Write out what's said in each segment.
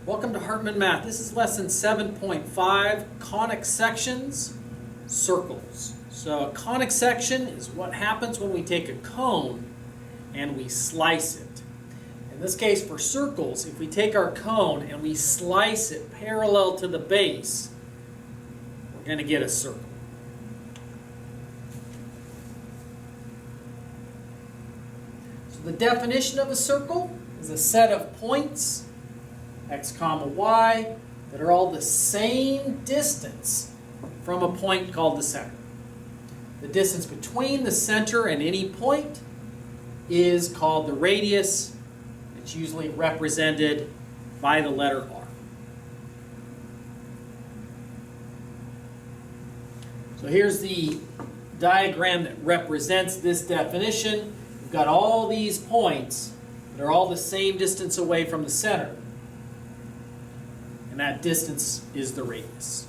Welcome to Hartman Math. This is lesson 7.5, conic sections, circles. So a conic section is what happens when we take a cone and we slice it. In this case for circles, if we take our cone and we slice it parallel to the base, we're going to get a circle. So the definition of a circle is a set of points x comma y that are all the same distance from a point called the center. The distance between the center and any point is called the radius. It's usually represented by the letter r. So here's the diagram that represents this definition. We've got all these points that are all the same distance away from the center. And that distance is the radius.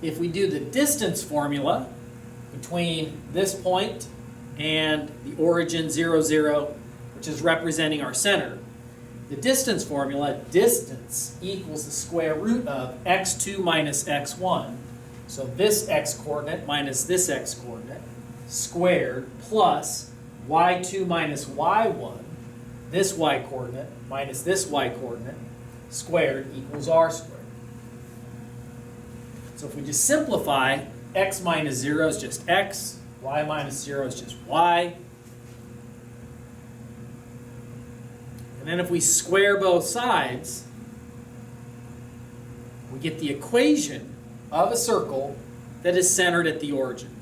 If we do the distance formula between this point and the origin 0, 0, which is representing our center, the distance formula, distance equals the square root of x2 minus x1. So this x-coordinate minus this x-coordinate squared plus y2 minus y1, this y-coordinate minus this y-coordinate squared equals r squared. So if we just simplify, x minus 0 is just x, y minus 0 is just y. And then if we square both sides, we get the equation of a circle that is centered at the origin.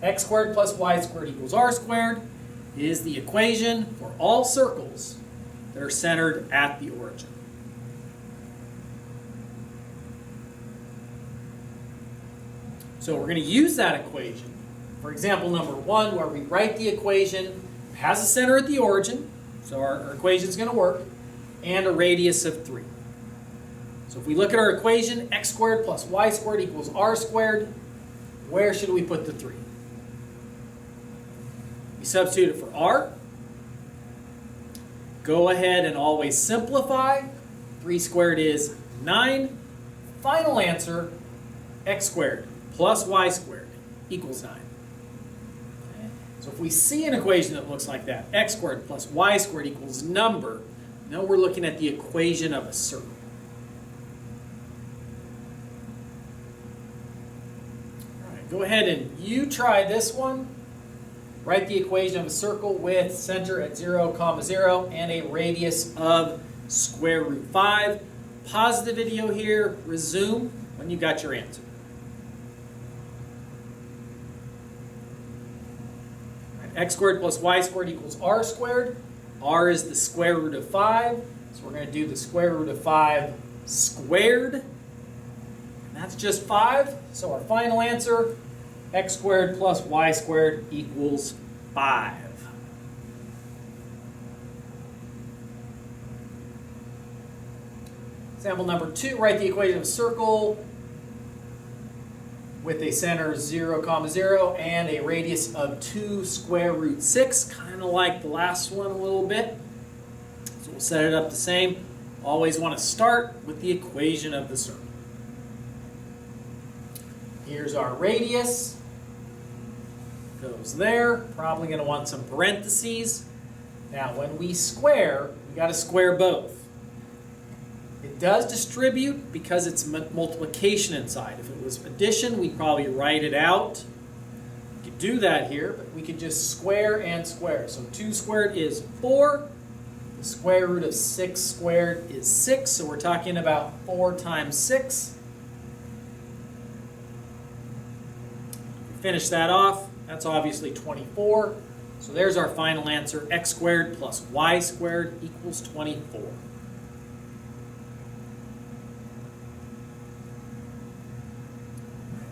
X squared plus y squared equals r squared is the equation for all circles that are centered at the origin. So we're going to use that equation. For example, number 1, where we write the equation, it has a center at the origin, so our equation is going to work, and a radius of 3. So if we look at our equation, x squared plus y squared equals r squared, where should we put the 3? We substitute it for r. Go ahead and always simplify. 3 squared is 9. Final answer, x squared plus y squared equals 9. Okay. So if we see an equation that looks like that, x squared plus y squared equals number, now we're looking at the equation of a circle. All right, go ahead and you try this one. Write the equation of a circle with center at 0, 0 and a radius of square root 5. Pause the video here, resume when you got your answer. Right, x squared plus y squared equals r squared. R is the square root of 5, so we're going to do the square root of 5 squared. And that's just 5, so our final answer, x squared plus y squared equals 5. Example number 2, write the equation of a circle with a center 0, 0 and a radius of 2 square root 6, kind of like the last one a little bit. So we'll set it up the same. Always want to start with the equation of the circle. Here's our radius. Goes there. Probably going to want some parentheses. Now when we square, we got to square both. It does distribute because it's multiplication inside. If it was addition, we'd probably write it out. We could do that here, but we could just square and square. So 2 squared is 4. The square root of 6 squared is 6. So we're talking about 4 times 6. Finish that off. That's obviously 24. So there's our final answer. X squared plus y squared equals 24.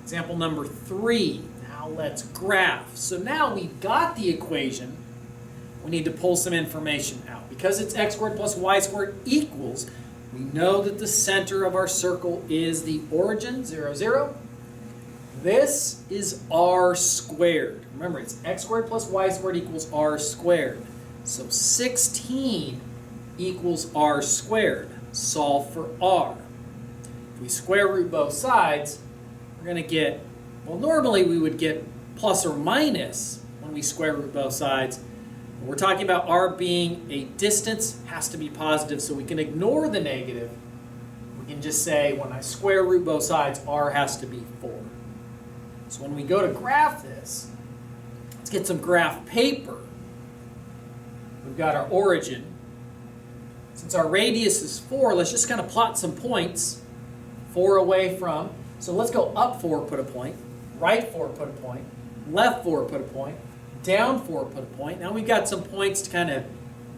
Example number 3. Now let's graph. So now we've got the equation. We need to pull some information out. Because it's x squared plus y squared equals, we know that the center of our circle is the origin, 0, 0. This is r squared. Remember, it's x squared plus y squared equals r squared. So 16 equals r squared. Solve for r. If we square root both sides, we're going to get, well, normally we would get plus or minus when we square root both sides. We're talking about r being a distance, has to be positive, so we can ignore the negative. We can just say when I square root both sides, r has to be 4. So when we go to graph this, let's get some graph paper. We've got our origin. Since our radius is 4, let's just kind of plot some points. 4 away from. So let's go up 4, put a point. Right 4, put a point. Left 4, put a point. Down 4, put a point. Now we've got some points to kind of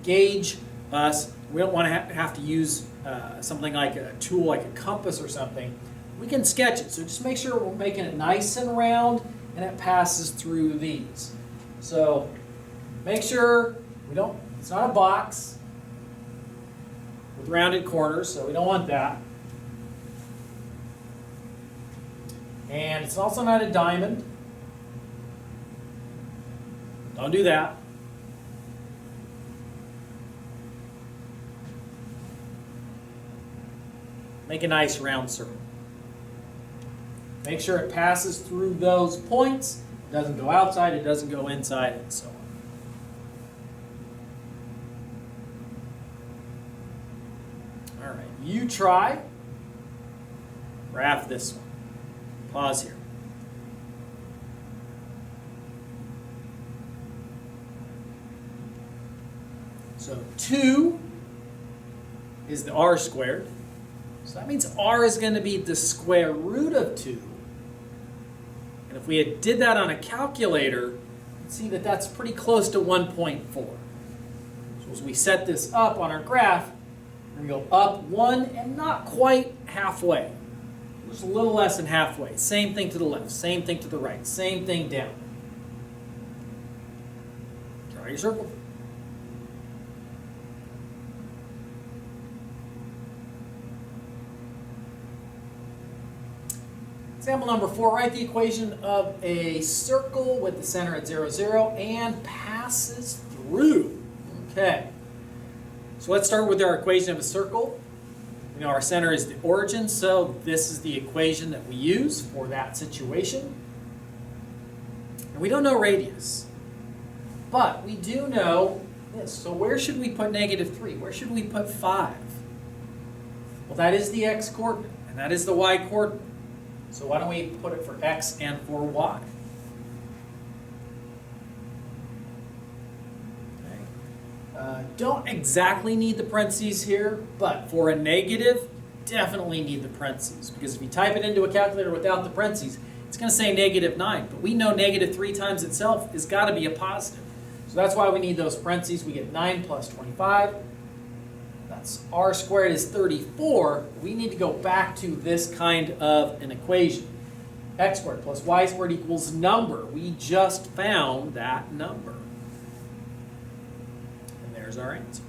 gauge us. We don't want to have to use something like a tool like a compass or something. We can sketch it. So just make sure we're making it nice and round and it passes through these. So make sure it's not a box with rounded corners, so we don't want that. And it's also not a diamond. Don't do that. Make a nice round circle. Make sure it passes through those points. It doesn't go outside, it doesn't go inside, and so on. All right, you try. Graph this one. Pause here. So 2 is the r squared. So that means r is going to be the square root of 2. And if we did that on a calculator, you'd see that that's pretty close to 1.4. So as we set this up on our graph, we're going to go up 1 and not quite halfway. Just a little less than halfway. Same thing to the left, same thing to the right, same thing down. Draw your circle. Example number 4, write the equation of a circle with the center at 0, 0 and passes through. Okay. So let's start with our equation of a circle. We know our center is the origin, so this is the equation that we use for that situation. And we don't know radius, but we do know this. So where should we put -3? Where should we put 5? Well, that is the x coordinate, and that is the y coordinate. So why don't we put it for x and for y? Okay. Don't exactly need the parentheses here, but for a negative, definitely need the parentheses. Because if you type it into a calculator without the parentheses, it's going to say -9. But we know -3 times itself has got to be a positive. So that's why we need those parentheses. We get 9 plus 25. That's r squared is 34. We need to go back to this kind of an equation. X squared plus y squared equals number. We just found that number. And there's our answer.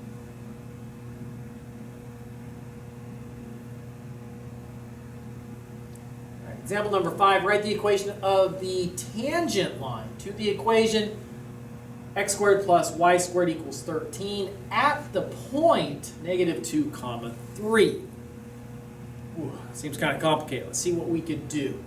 All right, example number 5, write the equation of the tangent line to the equation x squared plus y squared equals 13 at the point -2, 3. Ooh, seems kind of complicated. Let's see what we could do.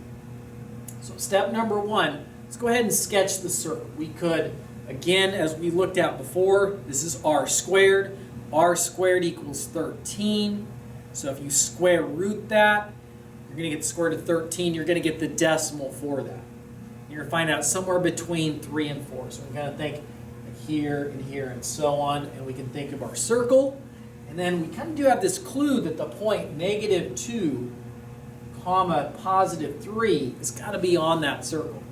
So step number 1, let's go ahead and sketch the circle. We could, again, as we looked at before, this is r squared. R squared equals 13. So if you square root that, you're going to get the square root of 13. You're going to get the decimal for that. You're going to find out somewhere between 3 and 4. So we're going to think here and so on, and we can think of our circle. And then we kind of do have this clue that the point -2, +3 has got to be on that circle.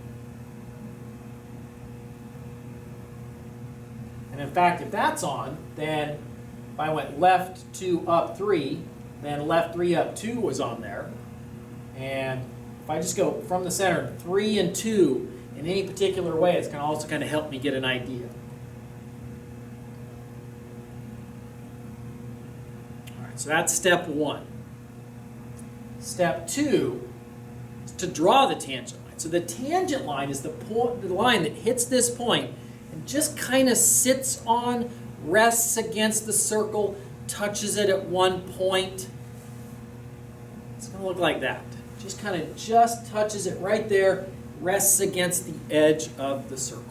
And in fact, if that's on, then if I went left 2 up 3, then left 3 up 2 was on there. And if I just go from the center 3 and 2 in any particular way, it's going to also kind of help me get an idea. So that's step 1. Step 2 is to draw the tangent line. So the tangent line is the line that hits this point and just kind of sits on, rests against the circle, touches it at one point. It's going to look like that. Just kind of just touches it right there, rests against the edge of the circle.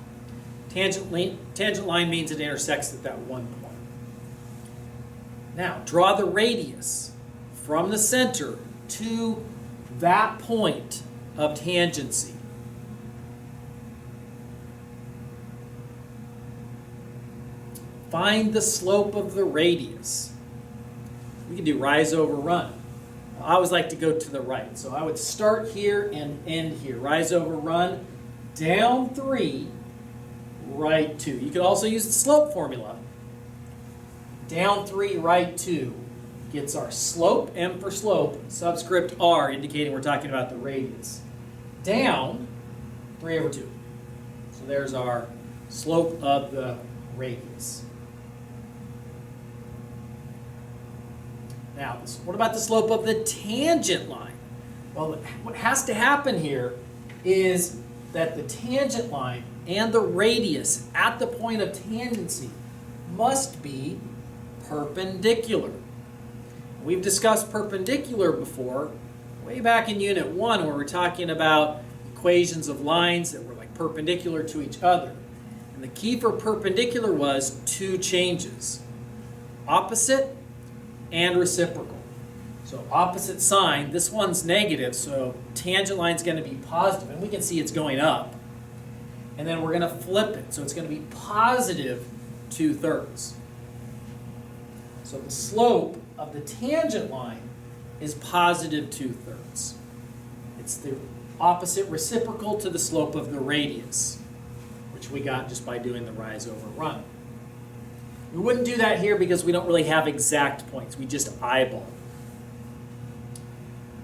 Tangent line means it intersects at that one point. Now, draw the radius from the center to that point of tangency. Find the slope of the radius. We can do rise over run. I always like to go to the right. So I would start here and end here. Rise over run, down 3, right 2. You could also use the slope formula. Down 3, right 2 gets our slope, M for slope, subscript R, indicating we're talking about the radius. Down 3 over 2. So there's our slope of the radius. Now, what about the slope of the tangent line? Well, what has to happen here is that the tangent line and the radius at the point of tangency must be perpendicular. We've discussed perpendicular before, way back in Unit 1, where we're talking about equations of lines that were like perpendicular to each other. And the key for perpendicular was 2 changes: opposite and reciprocal. So opposite sign, this one's negative, so tangent line's going to be positive, and we can see it's going up. And then we're going to flip it, so it's going to be positive 2/3. So the slope of the tangent line is positive 2/3. It's the opposite reciprocal to the slope of the radius, which we got just by doing the rise over run. We wouldn't do that here because we don't really have exact points. We just eyeball.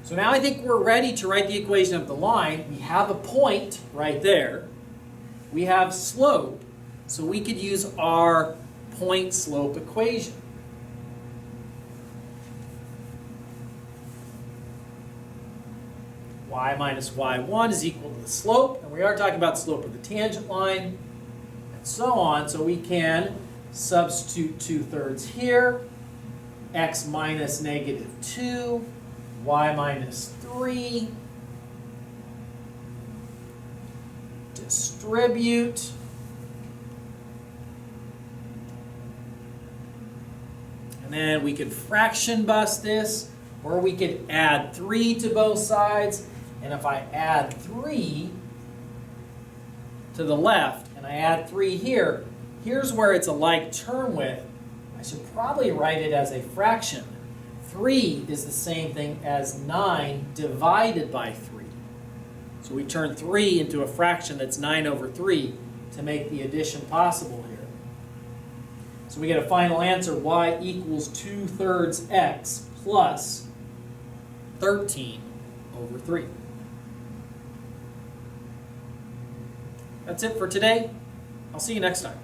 So now I think we're ready to write the equation of the line. We have a point right there. We have slope, so we could use our point slope equation. Y minus y1 is equal to the slope, and we are talking about the slope of the tangent line, and so on. So we can substitute 2/3 here, x minus -2, y minus 3, distribute, and then we could fraction bus this, or we could add 3 to both sides, and if I add 3 to the left, and I add 3 here, here's where it's a like term with. I should probably write it as a fraction. 3 is the same thing as 9 divided by 3. So we turn 3 into a fraction that's 9 over 3 to make the addition possible here. So we get a final answer, y equals 2/3 x plus 13 over 3. That's it for today. I'll see you next time.